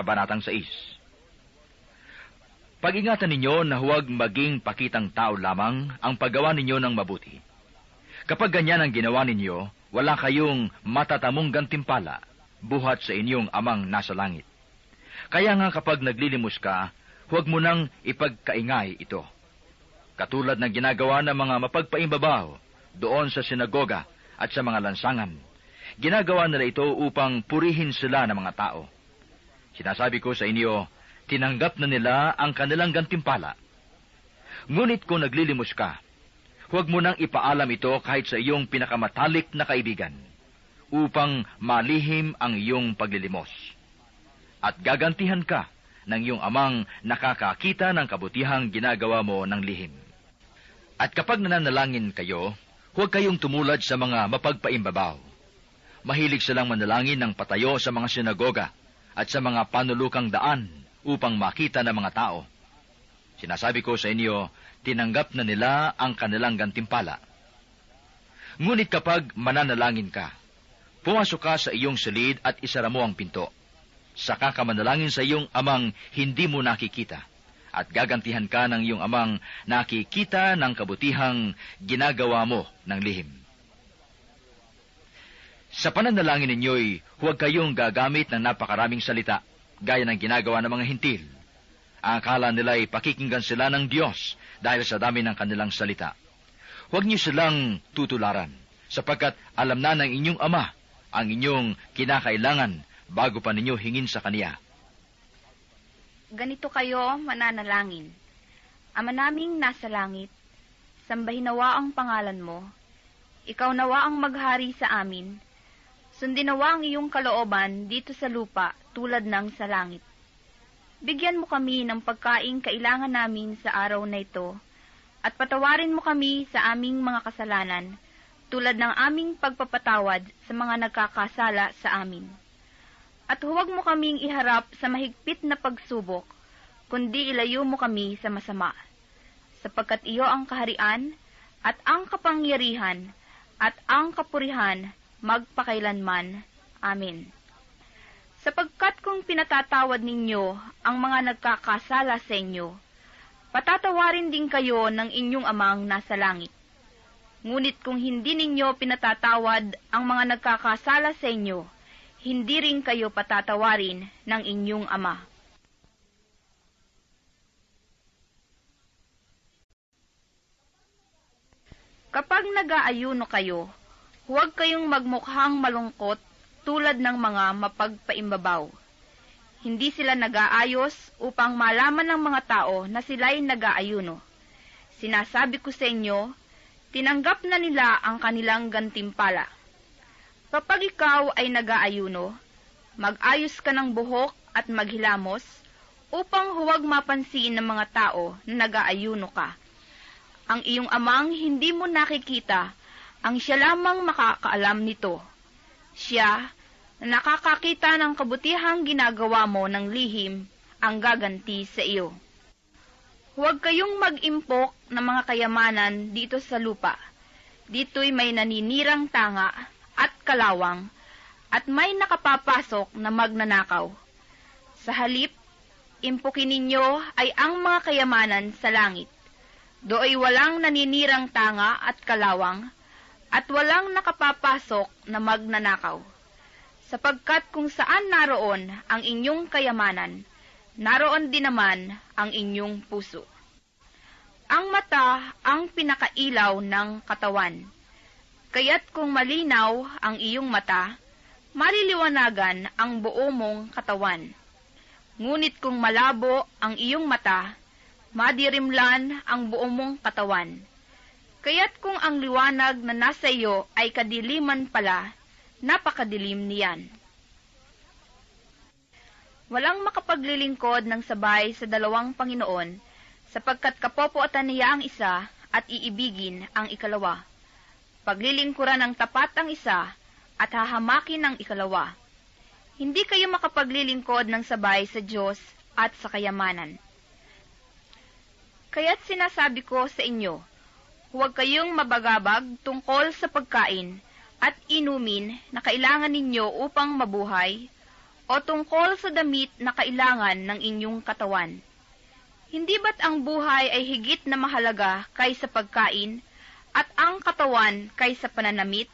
Kabanatang 6. Pag-ingatan ninyo na huwag maging pakitang tao lamang ang paggawa ninyo ng mabuti. Kapag ganyan ang ginawa ninyo, wala kayong matatamong gantimpala buhat sa inyong amang nasa langit. Kaya nga kapag naglilimos ka, huwag mo nang ipagkaingay ito. Katulad ng ginagawa ng mga mapagpaimbabaw doon sa sinagoga at sa mga lansangan, ginagawa nila ito upang purihin sila ng mga tao. Sinasabi ko sa inyo, tinanggap na nila ang kanilang gantimpala. Ngunit kung naglilimos ka, huwag mo nang ipaalam ito kahit sa iyong pinakamatalik na kaibigan, upang malihim ang iyong paglilimos. At gagantihan ka ng iyong amang nakakakita ng kabutihang ginagawa mo ng lihim. At kapag nananalangin kayo, huwag kayong tumulad sa mga mapagpaimbabaw. Mahilig silang manalangin ng patayo sa mga sinagoga at sa mga panulukang daan upang makita ng mga tao. Sinasabi ko sa inyo, tinanggap na nila ang kanilang gantimpala. Ngunit kapag mananalangin ka, pumasok ka sa iyong silid at isara mo ang pinto. Saka ka manalangin sa iyong amang hindi mo nakikita, at gagantihan ka ng iyong amang nakikita ng kabutihang ginagawa mo ng lihim. Sa pananalangin ninyo'y huwag kayong gagamit ng napakaraming salita, gaya ng ginagawa ng mga hintil. Ang akala nila ay pakikinggan sila ng Diyos dahil sa dami ng kanilang salita. Huwag niyo silang tutularan, sapagkat alam na ng inyong Ama ang inyong kinakailangan bago pa ninyo hingin sa Kaniya. Ganito kayo mananalangin. Ama naming nasa langit, sambahin nawa ang pangalan mo. Ikaw nawa ang maghari sa amin. Sundin nawa ang iyong kalooban dito sa lupa tulad ng sa langit. Bigyan mo kami ng pagkaing kailangan namin sa araw na ito, at patawarin mo kami sa aming mga kasalanan, tulad ng aming pagpapatawad sa mga nagkakasala sa amin. At huwag mo kaming iharap sa mahigpit na pagsubok, kundi ilayo mo kami sa masama. Sapagkat iyo ang kaharian, at ang kapangyarihan, at ang kapurihan, magpakailanman. Amen. Sapagkat kung pinatatawad ninyo ang mga nagkakasala sa inyo, patatawarin din kayo ng inyong amang nasa langit. Ngunit kung hindi ninyo pinatatawad ang mga nagkakasala sa inyo, hindi rin kayo patatawarin ng inyong Ama. Kapag nag-aayuno kayo, huwag kayong magmukhang malungkot tulad ng mga mapagpaimbabaw. Hindi sila nag-aayos upang malaman ng mga tao na sila'y nag-aayuno. Sinasabi ko sa inyo, tinanggap na nila ang kanilang gantimpala. Kapag ikaw ay nag-aayuno, mag-ayos ka ng buhok at maghilamos upang huwag mapansin ng mga tao na nag-aayuno ka. Ang iyong amang hindi mo nakikita, ang siya lamang makakaalam nito. Siya, na nakakakita ng kabutihang ginagawa mo ng lihim, ang gaganti sa iyo. Huwag kayong mag-impok ng mga kayamanan dito sa lupa. Dito'y may naninirang tanga at kalawang, at may nakapapasok na magnanakaw. Sa halip, impukin ninyo ay ang mga kayamanan sa langit. Do'y walang naninirang tanga at kalawang, at walang nakapapasok na magnanakaw. Sapagkat kung saan naroon ang inyong kayamanan, naroon din naman ang inyong puso. Ang mata ang pinakailaw ng katawan. Kaya't kung malinaw ang iyong mata, maliliwanagan ang buo mong katawan. Ngunit kung malabo ang iyong mata, madirimlan ang buo mong katawan. Kaya't kung ang liwanag na nasa iyo ay kadiliman pala, napakadilim niyan. Walang makapaglilingkod ng sabay sa dalawang Panginoon, sapagkat kapopoatan niya ang isa at iibigin ang ikalawa. Paglilingkuran ng tapat ang isa at hahamakin ang ikalawa. Hindi kayo makapaglilingkod ng sabay sa Diyos at sa kayamanan. Kaya't sinasabi ko sa inyo, huwag kayong mabagabag tungkol sa pagkain at inumin na kailangan ninyo upang mabuhay, o tungkol sa damit na kailangan ng inyong katawan? Hindi ba't ang buhay ay higit na mahalaga kaysa pagkain at ang katawan kaysa pananamit?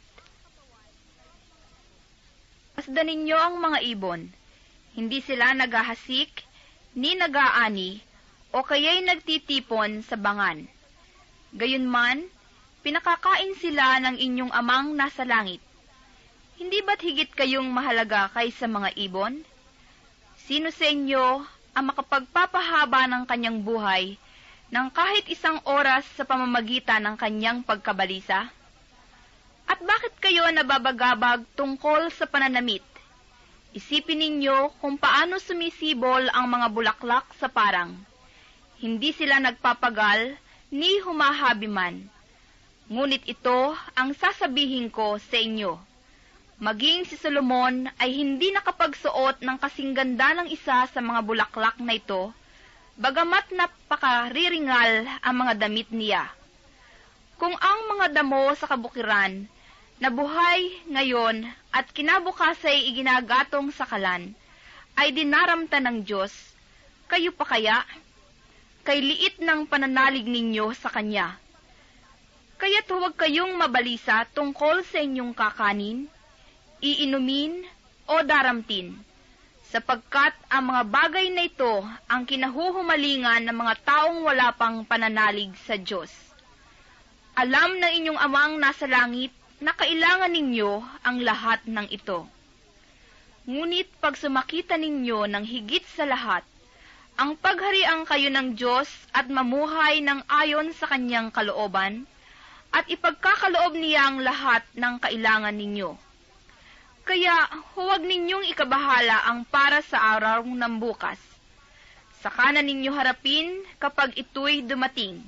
Masdan ninyo ang mga ibon. Hindi sila naghahasik, ni nag-aani, o kaya'y nagtitipon sa bangan. Gayunman, pinakakain sila ng inyong amang nasa langit. Hindi ba't higit kayong mahalaga kaysa mga ibon? Sino sa inyo ang makapagpapahaba ng kanyang buhay ng kahit isang oras sa pamamagitan ng kanyang pagkabalisa? At bakit kayo nababagabag tungkol sa pananamit? Isipin ninyo kung paano sumisibol ang mga bulaklak sa parang. Hindi sila nagpapagal ni humahabi man. Ngunit ito ang sasabihin ko sa inyo. Maging si Solomon ay hindi nakapagsuot ng kasing ganda ng isa sa mga bulaklak na ito, bagamat napakariringal ang mga damit niya. Kung ang mga damo sa kabukiran, na buhay ngayon at kinabukas ay iginagatong sa kalan, ay dinaramta ng Diyos, kayo pa kaya? Kay liit ng pananalig ninyo sa Kanya. Kaya't huwag kayong mabalisa tungkol sa inyong kakanin, iinumin o daramtin, sapagkat ang mga bagay na ito ang kinahuhumalingan ng mga taong wala pang pananalig sa Diyos. Alam ng inyong amang nasa langit na kailangan ninyo ang lahat ng ito. Ngunit pag sumakita ninyo ng higit sa lahat, ang paghariang kayo ng Diyos at mamuhay ng ayon sa Kanyang kalooban, at ipagkakaloob niya ang lahat ng kailangan ninyo. Kaya huwag ninyong ikabahala ang para sa araw ng bukas. Saka na ninyo harapin kapag ito'y dumating.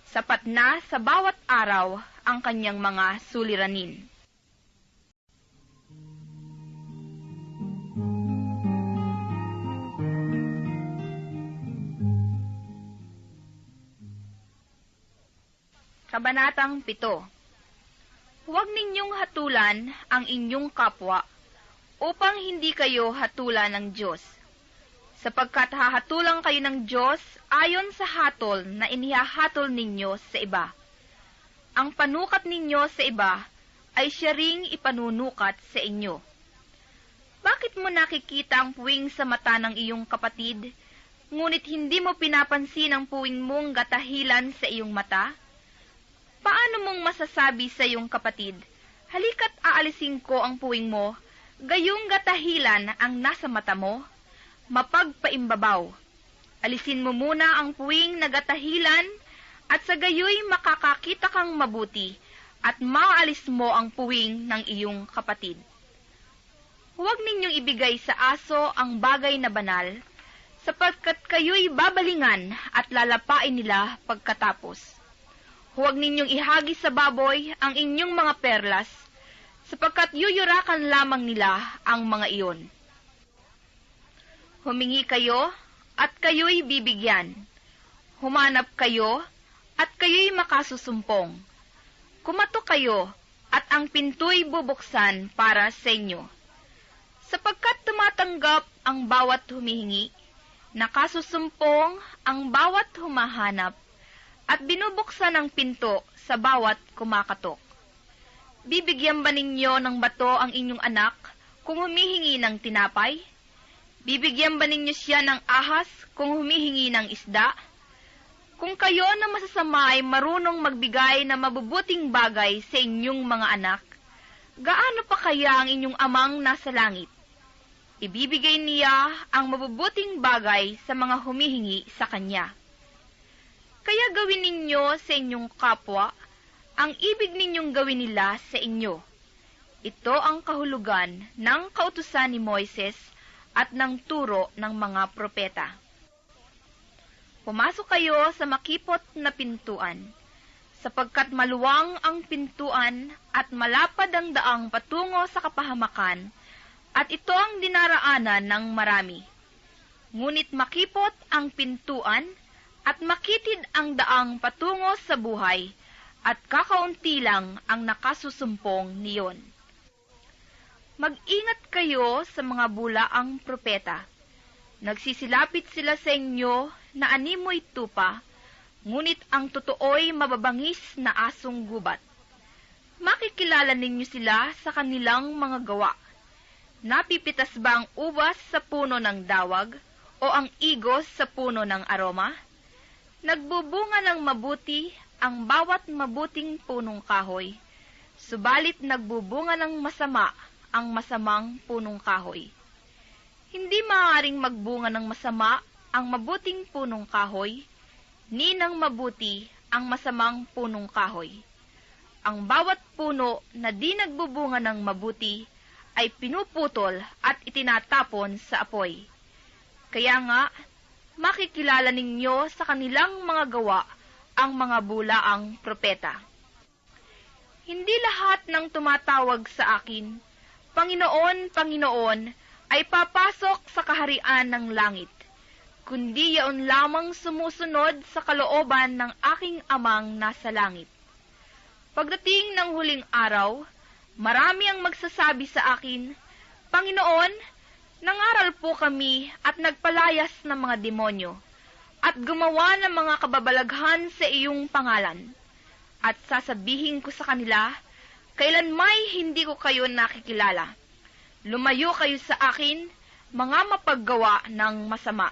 Sapat na sa bawat araw ang kanyang mga suliranin. Kabanatang 7. Huwag ninyong hatulan ang inyong kapwa upang hindi kayo hatulan ng Diyos. Sapagkat hahatulan kayo ng Diyos ayon sa hatol na inihahatol ninyo sa iba. Ang panukat ninyo sa iba ay siya ring ipanunukat sa inyo. Bakit mo nakikita ang puwing sa mata ng iyong kapatid, ngunit hindi mo pinapansin ang puwing mong gatahilan sa iyong mata? Paano mong masasabi sa iyong kapatid, halika't aalisin ko ang puwing mo, gayong gatahilan ang nasa mata mo? Mapagpaimbabaw. Alisin mo muna ang puwing na gatahilan, at sa gayoy makakakita kang mabuti, at maalis mo ang puwing ng iyong kapatid. Huwag ninyong ibigay sa aso ang bagay na banal, sapagkat kayo'y babalingan at lalapain nila pagkatapos. Huwag ninyong ihagi sa baboy ang inyong mga perlas, sapagkat yuyurakan lamang nila ang mga iyon. Humingi kayo, at kayo'y bibigyan. Humanap kayo, at kayo'y makasusumpong. Kumatok kayo, at ang pinto'y bubuksan para sa inyo. Sapagkat tumatanggap ang bawat humihingi, nakasusumpong ang bawat humahanap, at binubuksan ang pinto sa bawat kumakatok. Bibigyan ba ninyo ng bato ang inyong anak kung humihingi ng tinapay? Bibigyan ba ninyo siya ng ahas kung humihingi ng isda? Kung kayo na masasama ay marunong magbigay ng mabubuting bagay sa inyong mga anak, gaano pa kaya ang inyong amang nasa langit? Ibibigay niya ang mabubuting bagay sa mga humihingi sa kanya. Kaya gawin ninyo sa inyong kapwa ang ibig ninyong gawin nila sa inyo. Ito ang kahulugan ng kautusan ni Moises at ng turo ng mga propeta. Pumasok kayo sa makipot na pintuan, sapagkat maluwang ang pintuan at malapad ang daang patungo sa kapahamakan, at ito ang dinaraanan ng marami. Ngunit makipot ang pintuan at makitid ang daang patungo sa buhay, at kakaunti lang ang nakasusumpong niyon. Mag-ingat kayo sa mga bulaang propeta. Nagsisilapit sila sa inyo na animoy tupa, ngunit ang totoo'y mababangis na asong gubat. Makikilala ninyo sila sa kanilang mga gawa. Napipitas ba ang ubas sa puno ng dawag o ang igos sa puno ng aroma? Nagbubunga ng mabuti ang bawat mabuting punong kahoy, subalit nagbubunga ng masama ang masamang punong kahoy. Hindi maaaring magbunga ng masama ang mabuting punong kahoy, ni ng mabuti ang masamang punong kahoy. Ang bawat puno na di nagbubunga ng mabuti ay pinuputol at itinatapon sa apoy. Kaya nga, makikilala ninyo sa kanilang mga gawa ang mga bulaang propeta. Hindi lahat ng tumatawag sa akin, Panginoon, Panginoon, ay papasok sa kaharian ng langit, kundi yaon lamang sumusunod sa kalooban ng aking amang nasa langit. Pagdating ng huling araw, marami ang magsasabi sa akin, Panginoon, nangaral po kami at nagpalayas ng mga demonyo, at gumawa ng mga kababalaghan sa iyong pangalan. At sasabihin ko sa kanila, kailan may hindi ko kayo nakikilala. Lumayo kayo sa akin, mga mapaggawa ng masama.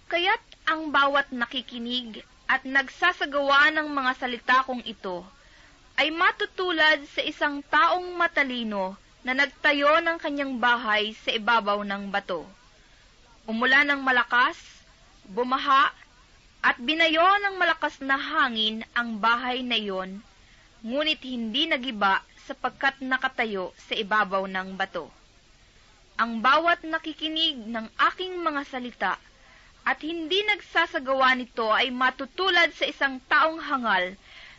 Kaya't ang bawat nakikinig at nagsasagawa ng mga salita kong ito ay matutulad sa isang taong matalino na nagtayo ng kanyang bahay sa ibabaw ng bato. Umulan ng malakas, bumaha, at binayo ng malakas na hangin ang bahay na iyon, ngunit hindi nagiba sapagkat nakatayo sa ibabaw ng bato. Ang bawat nakikinig ng aking mga salita at hindi nagsasagawa nito ay matutulad sa isang taong hangal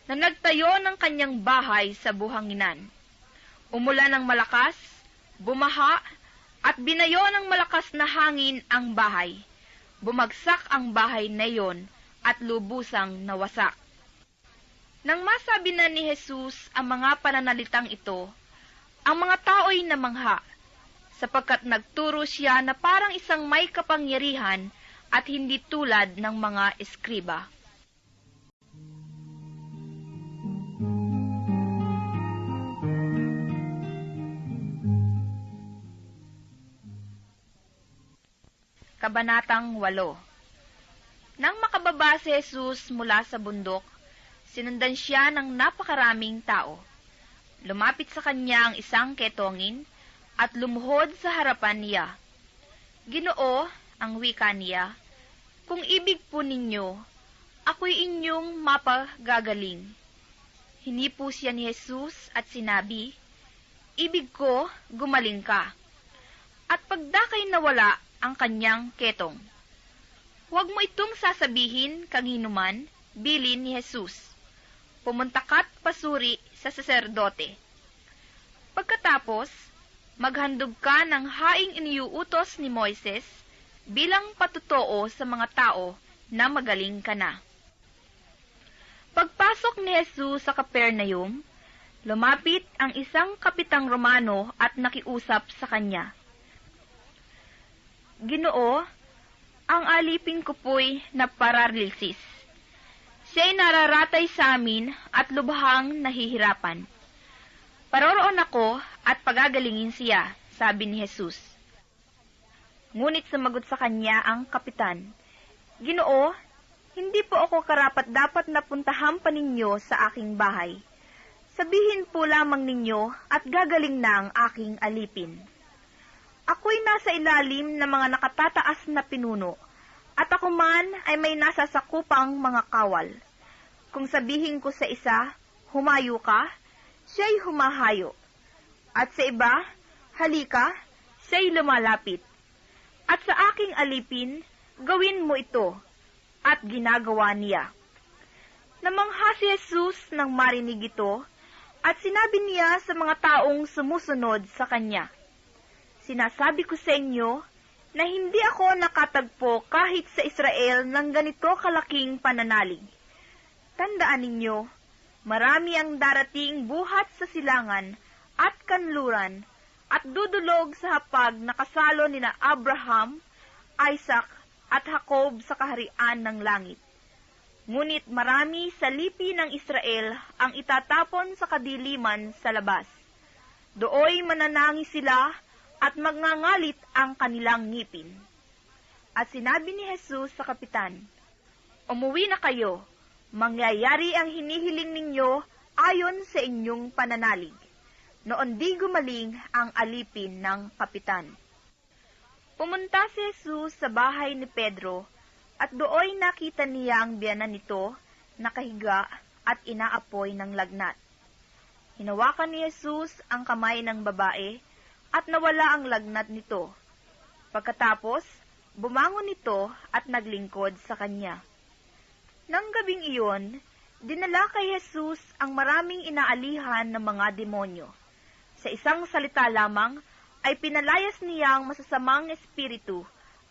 na nagtayo ng kanyang bahay sa buhanginan. Umulan ng malakas, bumaha, at binayo ng malakas na hangin ang bahay. Bumagsak ang bahay na iyon at lubusang nawasak. Nang masabi na ni Jesus ang mga pananalitang ito, ang mga tao'y namangha, sapagkat nagturo siya na parang isang may kapangyarihan at hindi tulad ng mga eskriba. Kabanatang 8. Nang makababa si Jesus mula sa bundok, sinundan siya ng napakaraming tao. Lumapit sa kanya ang isang ketongin at lumuhod sa harapan niya. Ginoo, ang wika niya, kung ibig po ninyo, ako'y inyong mapagagaling. Hinipo siya ni Jesus at sinabi, ibig ko, gumaling ka. At pagdakay nawala ang kanyang ketong. Huwag mo itong sasabihin kanginuman, bilin ni Jesus. Pumunta ka't pasuri sa saserdote. Pagkatapos, maghandog ka ng haing iniuutos ni Moises bilang patutoo sa mga tao na magaling ka na. Pagpasok ni Jesus sa Capernaum, lumapit ang isang kapitang Romano at nakiusap sa kanya. Ginoo, ang alipin ko po'y naparalisis. Siya'y nararatay sa amin at lubhang nahihirapan. Paroroon ako at pagagalingin siya, sabi ni Jesus. Ngunit sumagot sa kanya ang kapitan, Ginoo, hindi po ako karapat-dapat na puntahan pa ninyo sa aking bahay. Sabihin po lamang ninyo at gagaling na ang aking alipin. Ako'y nasa ilalim ng mga nakatataas na pinuno, at ako man ay may nasa sakupang mga kawal. Kung sabihin ko sa isa, humayo ka, siya'y humahayo. At sa iba, halika, siya'y lumalapit. At sa aking alipin, gawin mo ito, at ginagawa niya. Namangha si Jesus nang marinig ito, at sinabi niya sa mga taong sumusunod sa kanya, Sinasabi ko sa inyo na hindi ako nakatagpo kahit sa Israel ng ganito kalaking pananalig. Tandaan ninyo, marami ang darating buhat sa silangan at kanluran, at dudulog sa hapag na kasalo nina Abraham, Isaac, at Jacob sa kaharian ng langit. Ngunit marami sa lipi ng Israel ang itatapon sa kadiliman sa labas. Dooy mananangi sila at magngangalit ang kanilang ngipin. At sinabi ni Jesus sa kapitan, "Umuwi na kayo, mangyayari ang hinihiling ninyo ayon sa inyong pananalig." Noon di gumaling ang alipin ng kapitan. Pumunta si Jesus sa bahay ni Pedro, at dooy nakita niya ang biyanan nito, nakahiga at inaapoy ng lagnat. Hinawakan ni Jesus ang kamay ng babae, at nawala ang lagnat nito. Pagkatapos, bumangon ito at naglingkod sa kanya. Nang gabing iyon, dinala kay Jesus ang maraming inaalihan ng mga demonyo. Sa isang salita lamang, ay pinalayas niya ang masasamang espiritu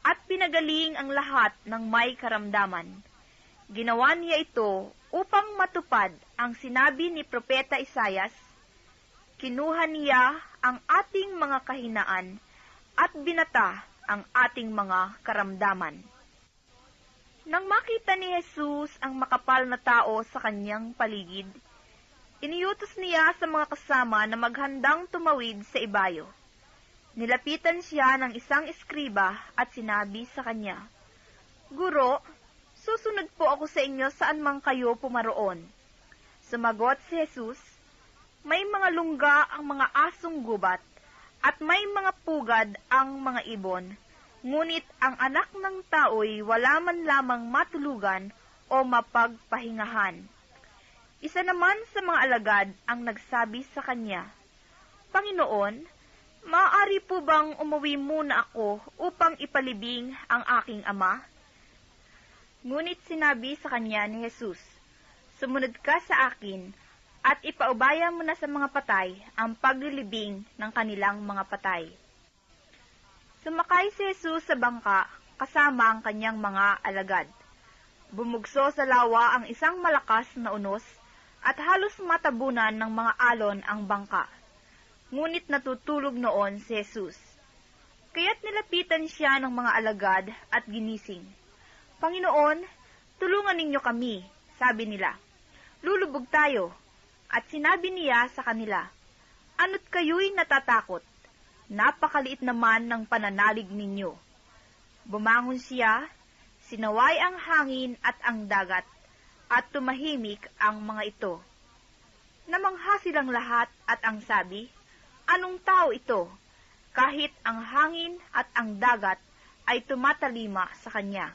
at pinagaling ang lahat ng may karamdaman. Ginawa niya ito upang matupad ang sinabi ni Propeta Isaias, "Kinuha niya ang ating mga kahinaan at binata ang ating mga karamdaman." Nang makita ni Jesus ang makapal na tao sa kanyang paligid, iniutos niya sa mga kasama na maghandang tumawid sa ibayo. Nilapitan siya ng isang eskriba at sinabi sa kanya, "Guro, susunod po ako sa inyo saan man kayo pumaroon." Sumagot si Jesus, "May mga lungga ang mga asong gubat, at may mga pugad ang mga ibon, ngunit ang anak ng tao'y wala man lamang matulugan o mapagpahingahan." Isa naman sa mga alagad ang nagsabi sa kanya, "Panginoon, maaari po bang umuwi muna ako upang ipalibing ang aking ama?" Ngunit sinabi sa kanya ni Jesus, "Sumunod ka sa akin at ipaubaya mo na sa mga patay ang paglilibing ng kanilang mga patay." Sumakay si Jesus sa bangka kasama ang kanyang mga alagad. Bumugso sa lawa ang isang malakas na unos at halos matabunan ng mga alon ang bangka. Ngunit natutulog noon si Jesus. Kaya't nilapitan siya ng mga alagad at ginising. "Panginoon, tulungan ninyo kami," sabi nila. "Lulubog tayo." At sinabi niya sa kanila, "Ano't kayo'y natatakot? Napakaliit naman ng pananalig ninyo." Bumangon siya, sinaway ang hangin at ang dagat, at tumahimik ang mga ito. Namangha silang lahat at ang sabi, "Anong tao ito?" Kahit ang hangin at ang dagat ay tumatalima sa kanya.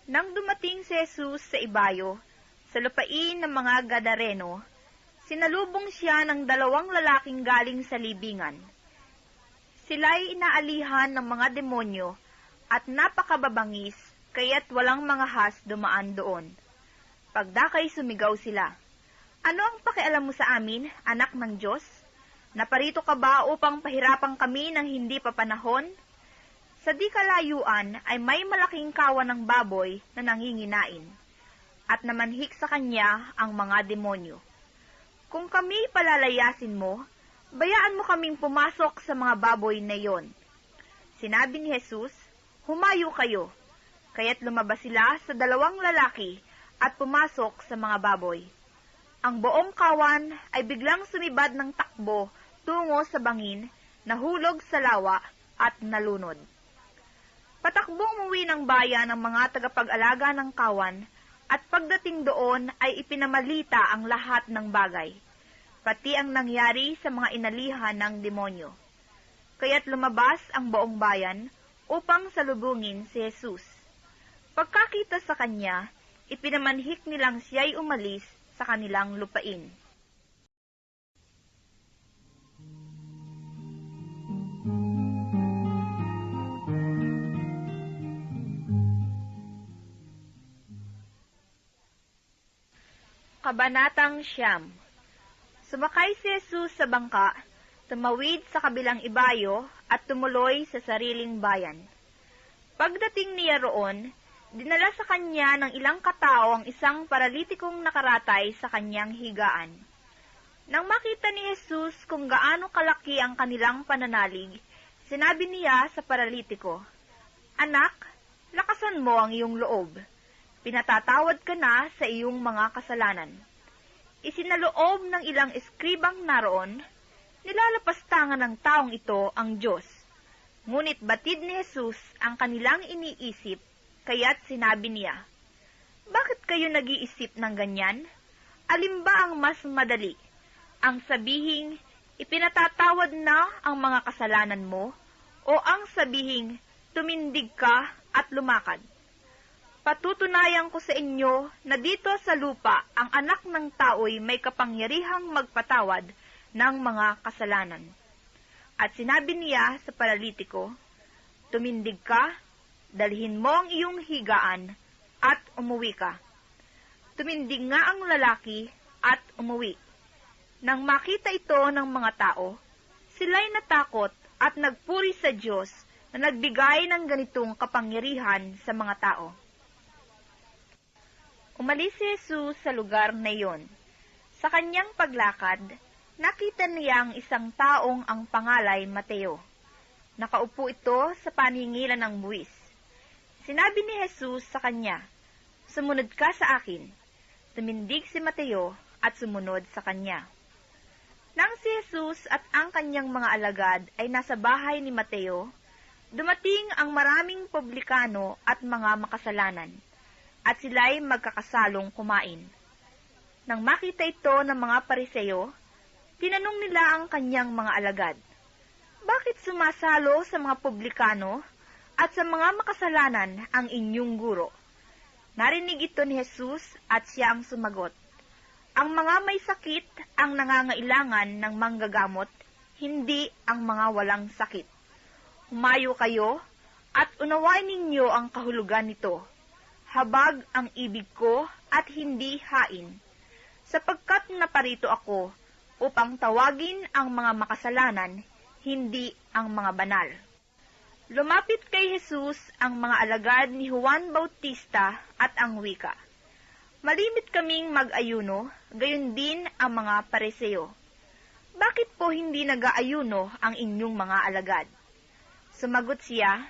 Nang dumating si Jesus sa ibayo, sa lupain ng mga Gadareno, sinalubong siya ng 2 lalaking galing sa libingan. Sila'y inaalihan ng mga demonyo at napakababangis, kaya't walang mga has dumaan doon. Pagdakay sumigaw sila, "Ano ang pakialam mo sa amin, anak ng Diyos? Naparito ka ba upang pahirapan kami ng hindi pa panahon?" Sa di kalayuan ay may malaking kawan ng baboy na nanginginain, at namanhik sa kanya ang mga demonyo. "Kung kami palalayasin mo, bayaan mo kaming pumasok sa mga baboy na iyon." Sinabi ni Jesus, "Humayo kayo." Kaya't lumabas sila sa 2 lalaki at pumasok sa mga baboy. Ang buong kawan ay biglang sumibad ng takbo tungo sa bangin, nahulog sa lawa at nalunod. Patakbong umuwi ng bayan ang mga tagapag-alaga ng kawan, at pagdating doon ay ipinamalita ang lahat ng bagay, pati ang nangyari sa mga inalihan ng demonyo. Kaya't lumabas ang buong bayan upang salubungin si Jesus. Pagkakita sa kanya, ipinamanhik nilang siya'y umalis sa kanilang lupain. Kabanatang 9. Sumakay si Jesus sa bangka, tumawid sa kabilang ibayo at tumuloy sa sariling bayan. Pagdating niya roon, dinala sa kanya ng ilang katao ang isang paralitikong nakaratay sa kanyang higaan. Nang makita ni Jesus kung gaano kalaki ang kanilang pananalig, sinabi niya sa paralitiko, "Anak, lakasan mo ang iyong loob. Pinatatawad ka na sa iyong mga kasalanan." Isinaloob ng ilang eskribang naroon, nilalapastangan ng taong ito ang Diyos. Ngunit batid ni Jesus ang kanilang iniisip, kaya't sinabi niya, "Bakit kayo nag-iisip ng ganyan? Alin ba ang mas madali? Ang sabihing, ipinatatawad na ang mga kasalanan mo, o ang sabihing, tumindig ka at lumakad? Patutunayan ko sa inyo na dito sa lupa ang anak ng tao'y may kapangyarihang magpatawad ng mga kasalanan." At sinabi niya sa paralitiko, "Tumindig ka, dalhin mo ang iyong higaan, at umuwi ka." Tumindig nga ang lalaki at umuwi. Nang makita ito ng mga tao, sila'y natakot at nagpuri sa Diyos na nagbigay ng ganitong kapangyarihan sa mga tao. Umalis si Jesus sa lugar na iyon. Sa kanyang paglakad, nakita niya ang isang taong ang pangalay Mateo. Nakaupo ito sa paningilan ng buwis. Sinabi ni Jesus sa kanya, "Sumunod ka sa akin." Tumindig si Mateo at sumunod sa kanya. Nang si Jesus at ang kanyang mga alagad ay nasa bahay ni Mateo, dumating ang maraming publikano at mga makasalanan, at sila'y magkakasalong kumain. Nang makita ito ng mga Pariseo, tinanong nila ang kanyang mga alagad, "Bakit sumasalo sa mga publikano at sa mga makasalanan ang inyong guro?" Narinig ito ni Jesus at siya ang sumagot, "Ang mga may sakit ang nangangailangan ng manggagamot, hindi ang mga walang sakit. Humayo kayo at unawain ninyo ang kahulugan nito. Habag ang ibig ko at hindi hain, sapagkat naparito ako upang tawagin ang mga makasalanan, hindi ang mga banal." Lumapit kay Jesus ang mga alagad ni Juan Bautista at ang wika, "Malimit kaming mag-ayuno, gayon din ang mga Pariseo. Bakit po hindi nag-aayuno ang inyong mga alagad?" Sumagot siya,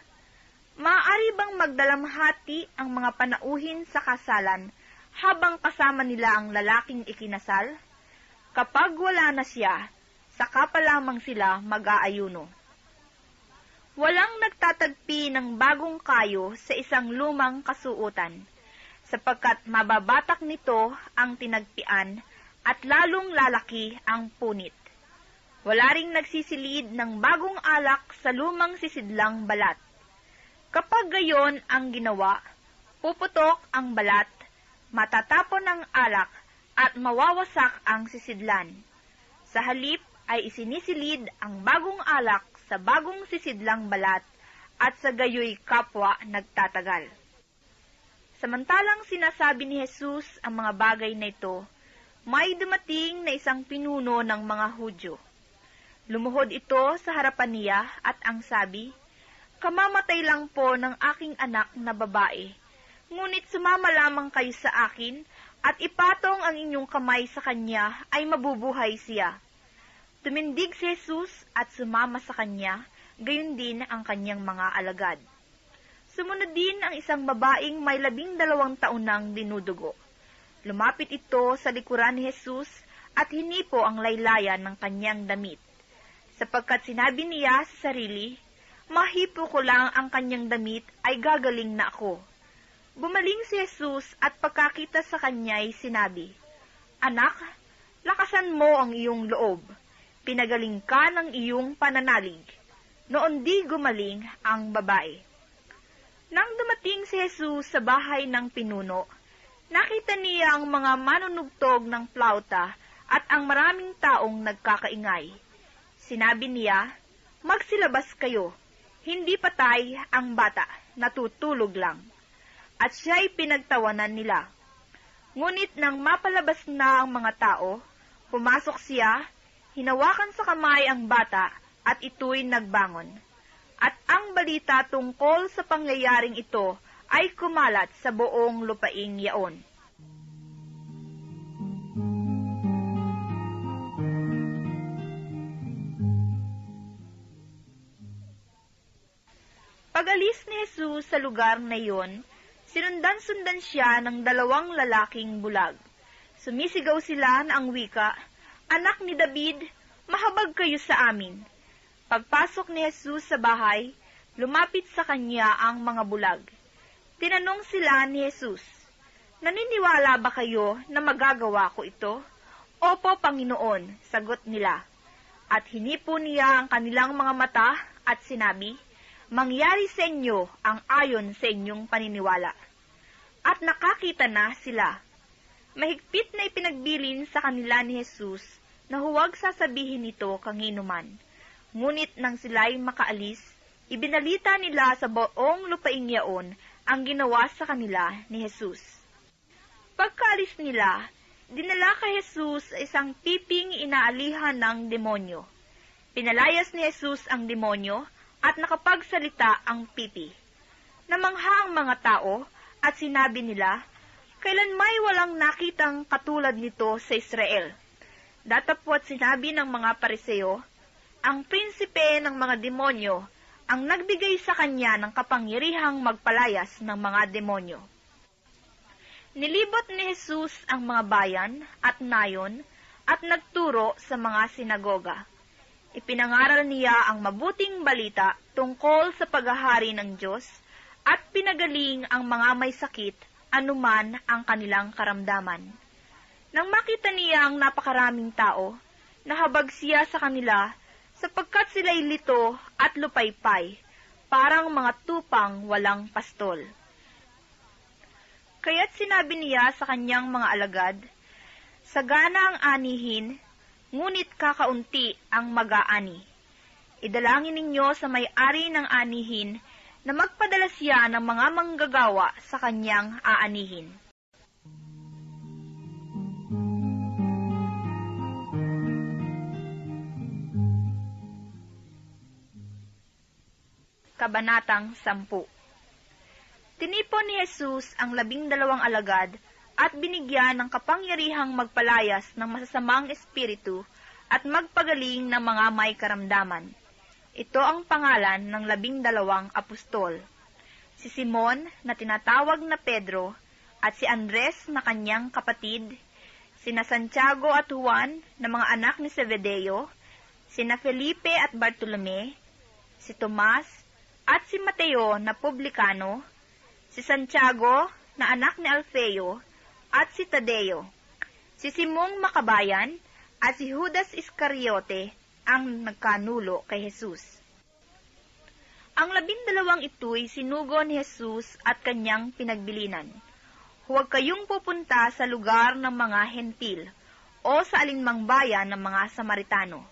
"Maaari bang magdalamhati ang mga panauhin sa kasalan habang kasama nila ang lalaking ikinasal? Kapag wala na siya, saka pa lamang sila mag-aayuno. Walang nagtatagpi ng bagong kayo sa isang lumang kasuotan, sapagkat mababatak nito ang tinagpian at lalong lalaki ang punit. Wala ring nagsisilid ng bagong alak sa lumang sisidlang balat. Kapag gayon ang ginawa, puputok ang balat, matatapon ang alak, at mawawasak ang sisidlan. Sa halip ay isinisilid ang bagong alak sa bagong sisidlang balat, at sa gayoy kapwa nagtatagal." Samantalang sinasabi ni Jesus ang mga bagay na ito, may dumating na isang pinuno ng mga Hudyo. Lumuhod ito sa harapan niya at ang sabi, "Kamamatay lang po ng aking anak na babae, ngunit sumama lamang kayo sa akin at ipatong ang inyong kamay sa kanya ay mabubuhay siya." Tumindig si Jesus at sumama sa kanya, gayon din ang kanyang mga alagad. Sumunod din ang isang babaeng may 12 taon nang dinudugo. Lumapit ito sa likuran ni Jesus at hinipo ang laylayan ng kanyang damit, sapagkat sinabi niya sa sarili, "Mahipo ko lang ang kanyang damit ay gagaling na ako." Bumaling si Jesus at pagkakita sa kanya ay sinabi, "Anak, lakasan mo ang iyong loob. Pinagaling ka ng iyong pananalig." Noon di gumaling ang babae. Nang dumating si Jesus sa bahay ng pinuno, nakita niya ang mga manunugtog ng plauta at ang maraming taong nagkakaingay. Sinabi niya, "Magsilabas kayo, hindi patay ang bata, natutulog lang." At siya'y pinagtawanan nila. Ngunit nang mapalabas na ang mga tao, pumasok siya, hinawakan sa kamay ang bata, at ito'y nagbangon. At ang balita tungkol sa pangyayaring ito ay kumalat sa buong lupaing yaon. Pag-alis ni Jesus sa lugar na iyon, sinundan-sundan siya ng 2 lalaking bulag. Sumisigaw sila na ang wika, "Anak ni David, mahabag kayo sa amin." Pagpasok ni Jesus sa bahay, lumapit sa kanya ang mga bulag. Tinanong sila ni Jesus, "Naniniwala ba kayo na magagawa ko ito?" "Opo, Panginoon," sagot nila. At hinipo niya ang kanilang mga mata at sinabi, "Mangyari sa inyo ang ayon sa inyong paniniwala." At nakakita na sila. Mahigpit na ipinagbilin sa kanila ni Jesus na huwag sasabihin ito kanginuman. Ngunit nang sila'y makaalis, ibinalita nila sa buong lupaing yaon ang ginawa sa kanila ni Jesus. Pagkaalis nila, dinala kay Jesus sa isang piping inaalihan ng demonyo. Pinalayas ni Jesus ang demonyo at nakapagsalita ang pipi. Namangha ang mga tao at sinabi nila, "Kailan may walang nakitang katulad nito sa Israel." Datapwat sinabi ng mga Pariseo, ang prinsipe ng mga demonyo ang nagbigay sa kanya ng kapangyarihang magpalayas ng mga demonyo. Nilibot ni Jesus ang mga bayan at nayon at nagturo sa mga sinagoga. Ipinangaral niya ang mabuting balita tungkol sa paghahari ng Diyos at pinagaling ang mga may sakit anuman ang kanilang karamdaman. Nang makita niya ang napakaraming tao, nahabag siya sa kanila sapagkat sila'y lito at lupaypay, parang mga tupang walang pastol. Kaya't sinabi niya sa kanyang mga alagad, "Sagana ang anihin, ngunit kakaunti ang mag-aani. Idalangin ninyo sa may-ari ng anihin na magpadala siya ng mga manggagawa sa kanyang aanihin." Kabanatang 10. Tinipon ni Jesus ang 12 alagad at binigyan ng kapangyarihang magpalayas ng masasamang espiritu at magpagaling ng mga may karamdaman. Ito ang pangalan ng 12 apostol: si Simon na tinatawag na Pedro at si Andres na kanyang kapatid, sina Santiago at Juan na mga anak ni Zebedeo, sina Felipe at Bartolome, si Tomas, at si Mateo na publikano, si Santiago na anak ni Alfeo, at si Tadeo, si Simong Makabayan, at si Judas Iscariote ang nagkanulo kay Jesus. Ang 12 ito'y sinugo ni Jesus at kanyang pinagbilinan. Huwag kayong pupunta sa lugar ng mga hentil o sa alinmang bayan ng mga Samaritano.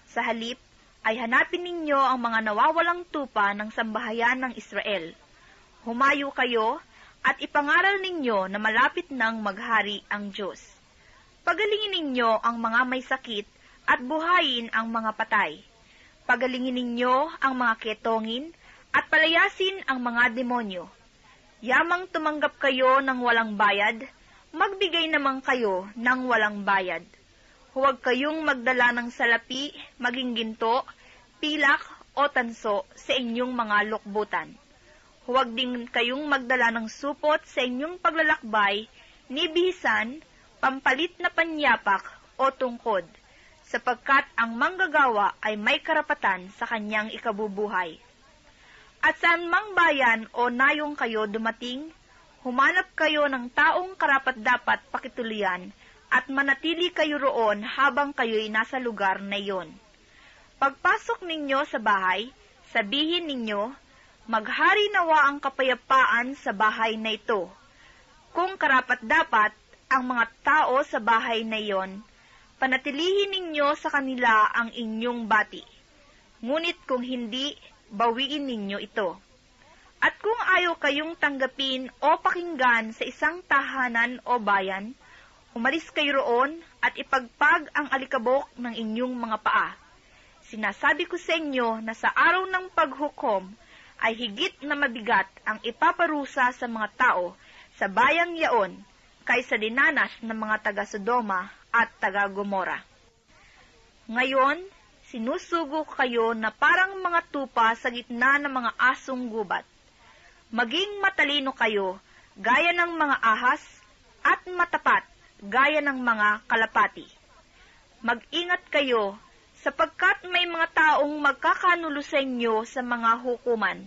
Sa halip, ay hanapin ninyo ang mga nawawalang tupa ng sambahayan ng Israel. Humayo kayo at ipangaral ninyo na malapit nang maghari ang Diyos. Pagalingin ninyo ang mga may sakit at buhayin ang mga patay. Pagalingin ninyo ang mga ketongin at palayasin ang mga demonyo. Yamang tumanggap kayo ng walang bayad, magbigay naman kayo ng walang bayad. Huwag kayong magdala ng salapi, maging ginto, pilak o tanso sa inyong mga lukbutan. Huwag din kayong magdala ng supot sa inyong paglalakbay, ni bihisan, pampalit na panyapak o tungkod, sapagkat ang manggagawa ay may karapatan sa kanyang ikabubuhay. At saan mang bayan o nayong kayo dumating, humanap kayo ng taong karapat-dapat pakituloyan at manatili kayo roon habang kayo'y nasa lugar na iyon. Pagpasok ninyo sa bahay, sabihin ninyo, "Maghari nawa ang kapayapaan sa bahay na ito." Kung karapat-dapat ang mga tao sa bahay na iyon, panatilihin ninyo sa kanila ang inyong bati. Ngunit kung hindi, bawiin ninyo ito. At kung ayaw kayong tanggapin o pakinggan sa isang tahanan o bayan, umalis kayo roon at ipagpag ang alikabok ng inyong mga paa. Sinasabi ko sa inyo na sa araw ng paghukom ay higit na mabigat ang ipaparusa sa mga tao sa bayang yaon kaysa dinanas ng mga taga-Sodoma at taga-Gomora. Ngayon, sinusugo kayo na parang mga tupa sa gitna ng mga asong gubat. Maging matalino kayo, gaya ng mga ahas, at matapat, gaya ng mga kalapati. Mag-ingat kayo, sapagkat may mga taong magkakanulo sa inyo sa mga hukuman,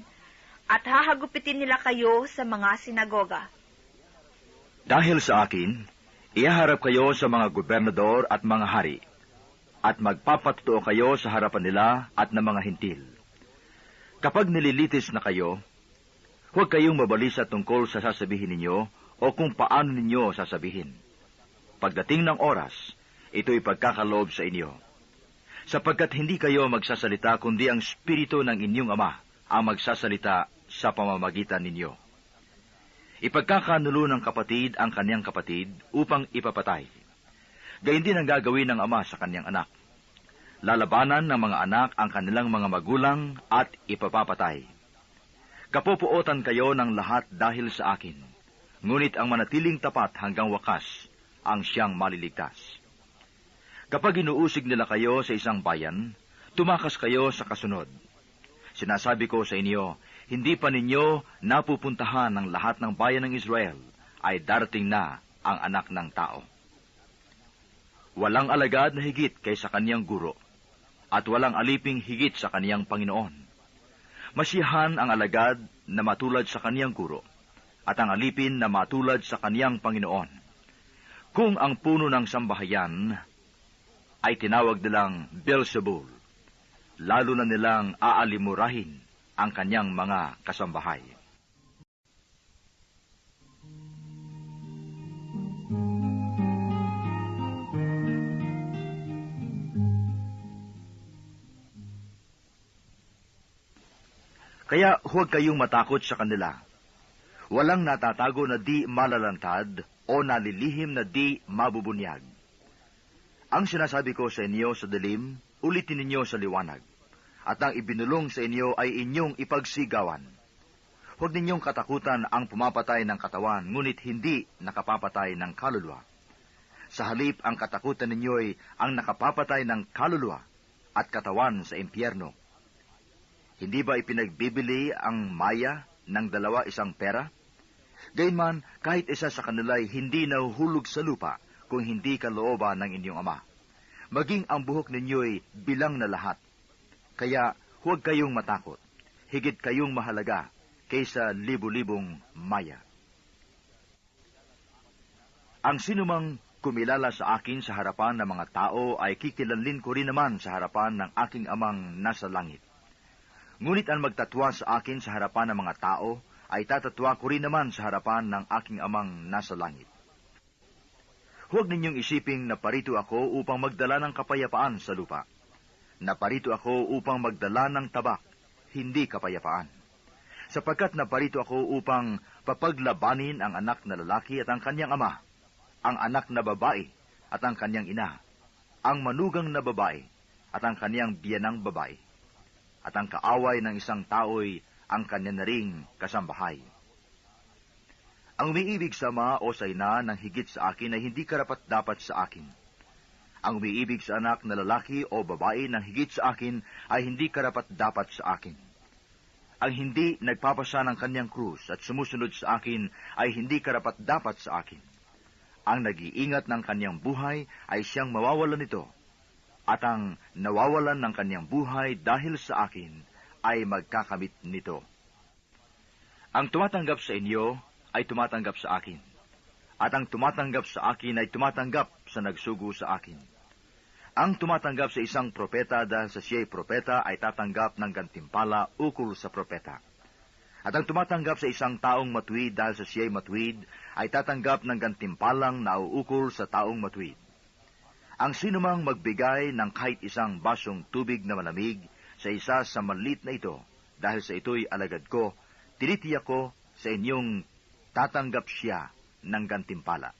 at hahagupitin nila kayo sa mga sinagoga. Dahil sa akin, ihaharap kayo sa mga gobernador at mga hari, at magpapatutuo kayo sa harapan nila at ng mga hintil. Kapag nililitis na kayo, huwag kayong mabalisa tungkol sa sasabihin ninyo o kung paano ninyo sasabihin. Pagdating ng oras, ito'y pagkakaloob sa inyo. Sapagkat hindi kayo magsasalita kundi ang Espiritu ng inyong Ama ang magsasalita sa pamamagitan ninyo. Ipagkakanulo ng kapatid ang kanyang kapatid upang ipapatay. Gayun din ang gagawin ng ama sa kanyang anak. Lalabanan ng mga anak ang kanilang mga magulang at ipapapatay. Kapupuotan kayo ng lahat dahil sa akin, ngunit ang manatiling tapat hanggang wakas ang siyang maliligtas. Kapag inuusig nila kayo sa isang bayan, tumakas kayo sa kasunod. Sinasabi ko sa inyo, hindi pa ninyo napupuntahan ng lahat ng bayan ng Israel, ay darating na ang anak ng tao. Walang alagad na higit kaysa kaniyang guro, at walang aliping higit sa kaniyang Panginoon. Masiyahan ang alagad na matulad sa kaniyang guro, at ang alipin na matulad sa kaniyang Panginoon. Kung ang puno ng sambahayan ay tinawag nilang Beelzebul, lalo na nilang aalimurahin ang kanyang mga kasambahay. Kaya huwag kayong matakot sa kanila. Walang natatago na di malalantad o nalilihim na di mabubunyag. Ang sinasabi ko sa inyo sa dilim, ulitin ninyo sa liwanag. At ang ibinulong sa inyo ay inyong ipagsigawan. Huwag ninyong katakutan ang pumapatay ng katawan, ngunit hindi nakapapatay ng kaluluwa. Sa halip, ang katakutan ninyo'y ang nakapapatay ng kaluluwa at katawan sa impyerno. Hindi ba ipinagbibili ang maya ng 2 pera? Gayunman, kahit isa sa kanila'y hindi nahuhulog sa lupa kung hindi kalooban ng inyong Ama. Maging ang buhok ninyo'y bilang na lahat. Kaya huwag kayong matakot, higit kayong mahalaga kaysa libu-libong maya. Ang sinumang kumilala sa akin sa harapan ng mga tao ay kikilanlin ko rin naman sa harapan ng aking Amang nasa langit. Ngunit ang magtatwa sa akin sa harapan ng mga tao ay tatatwa ko rin naman sa harapan ng aking Amang nasa langit. Huwag ninyong isiping na parito ako upang magdala ng kapayapaan sa lupa. Naparito ako upang magdala ng tabak, hindi kapayapaan. Sapagkat naparito ako upang papaglabanin ang anak na lalaki at ang kanyang ama, ang anak na babae at ang kanyang ina, ang manugang na babae at ang kanyang biyanang babae, at ang kaaway ng isang tao'y ang kanya na ring kasambahay. Ang umiibig sa ama o sa ina ng higit sa akin ay hindi karapat-dapat sa akin. Ang umiibig sa anak na lalaki o babae ng higit sa akin ay hindi karapat-dapat sa akin. Ang hindi nagpapasa ng kanyang krus at sumusunod sa akin ay hindi karapat-dapat sa akin. Ang nag-iingat ng kanyang buhay ay siyang mawawalan nito, at ang nawawalan ng kanyang buhay dahil sa akin ay magkakamit nito. Ang tumatanggap sa inyo ay tumatanggap sa akin, at ang tumatanggap sa akin ay tumatanggap sa nagsugo sa akin. Ang tumatanggap sa isang propeta dahil sa siya'y propeta ay tatanggap ng gantimpala ukol sa propeta. At ang tumatanggap sa isang taong matuwid dahil sa siya'y matuwid ay tatanggap ng gantimpalang nauukol sa taong matuwid. Ang sinumang magbigay ng kahit isang basong tubig na malamig sa isa sa maliit na ito, dahil sa ito'y alagad ko, tinitiyak ko sa inyong tatanggap siya ng gantimpala.